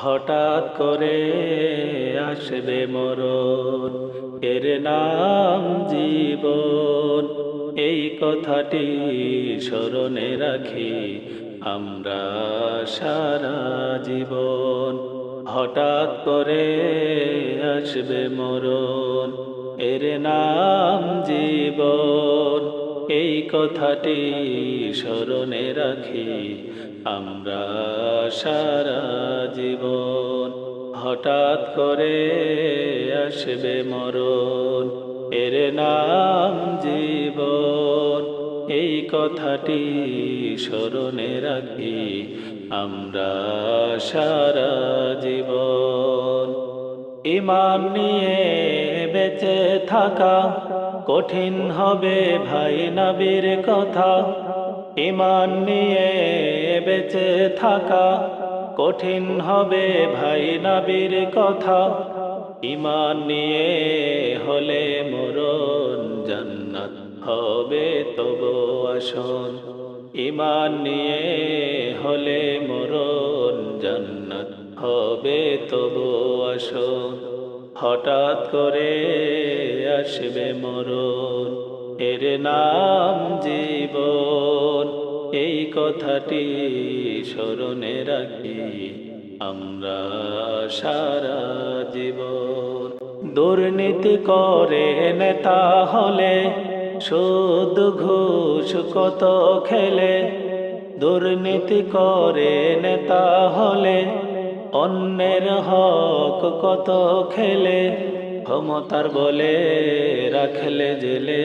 হঠাৎ করে আসবে মরণ, এর নাম জীবন। এই কথাটি স্মরণে রাখি আমরা সারা জীবন। হঠাৎ করে আসবে মরণ, এর নাম জীবন। এই কথাটি স্মরণে রাখি আমরা সারা জীবন। হঠাৎ করে আসবে মরণ, এর নাম জীবন। এই কথাটি স্মরণে রাখি আমরা সারা জীবন। ঈমান নিয়ে বেঁচে থাকা কঠিন হবে ভাই নবীর কথা। ঈমান নিয়ে বেঁচে থাকা কঠিন হবে ভাই নবীর কথা। ঈমান নিয়ে হলে মরণ, জান্নাত হবে তবু আসন। ঈমান নিয়ে হলে মরণ, জান্নাত হবে তবু আসন। হঠাৎ করে আসবে মরণ, এর নাম জীবন। এই কথাটি স্মরণে রাখি আমরা সারা জীবন। দুর্নীতি করে নেতা হলে, সুদ ঘুষ কত খেলে। দুর্নীতি করে নেতা হলে, অন্যের হক কত খেলে। ক্ষমতার বলে রাখলে জেলে,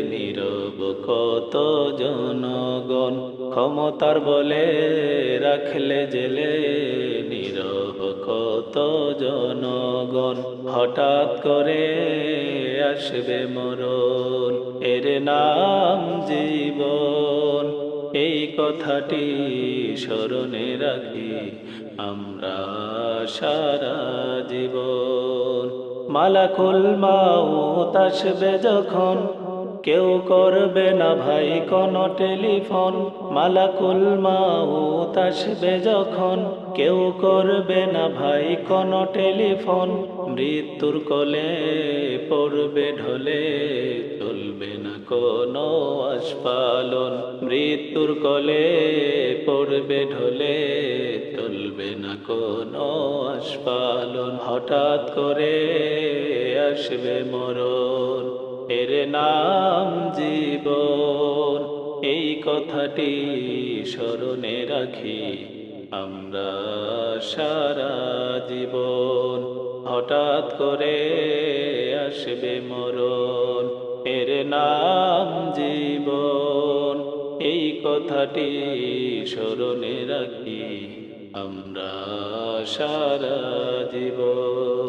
নীরব কত জনগণ। ক্ষমতার বলে রাখলে জেলে, নীরব কত জনগণ। হঠাৎ করে আসবে মরণ, এর নাম জীবন। এই কথাটি স্মরণে রাখি আমরা সারা জীবন। মালাকুল মাউত আসবে যখন, কেউ করবে না ভাই কোনো টেলিফোন। মালাকুল মাউত আসবে যখন, কেউ করবে না ভাই কোনো টেলিফোন। মৃত্যুর কোলে পড়বে ঢলে, চলবে না কোনো আস্ফালন। মৃত্যুর কোলে পড়বে ঢলে, চলবে না কোনো আস্ফালন। হঠাৎ করে আসবে মরণ, এর নাম জীবন। এই কথাটি স্মরণে রাখি আমরা সারা জীবন। হঠাৎ করে আসবে মরণ, এর নাম জীবন। এই কথাটি স্মরণে রাখি আমরা সারা জীবন।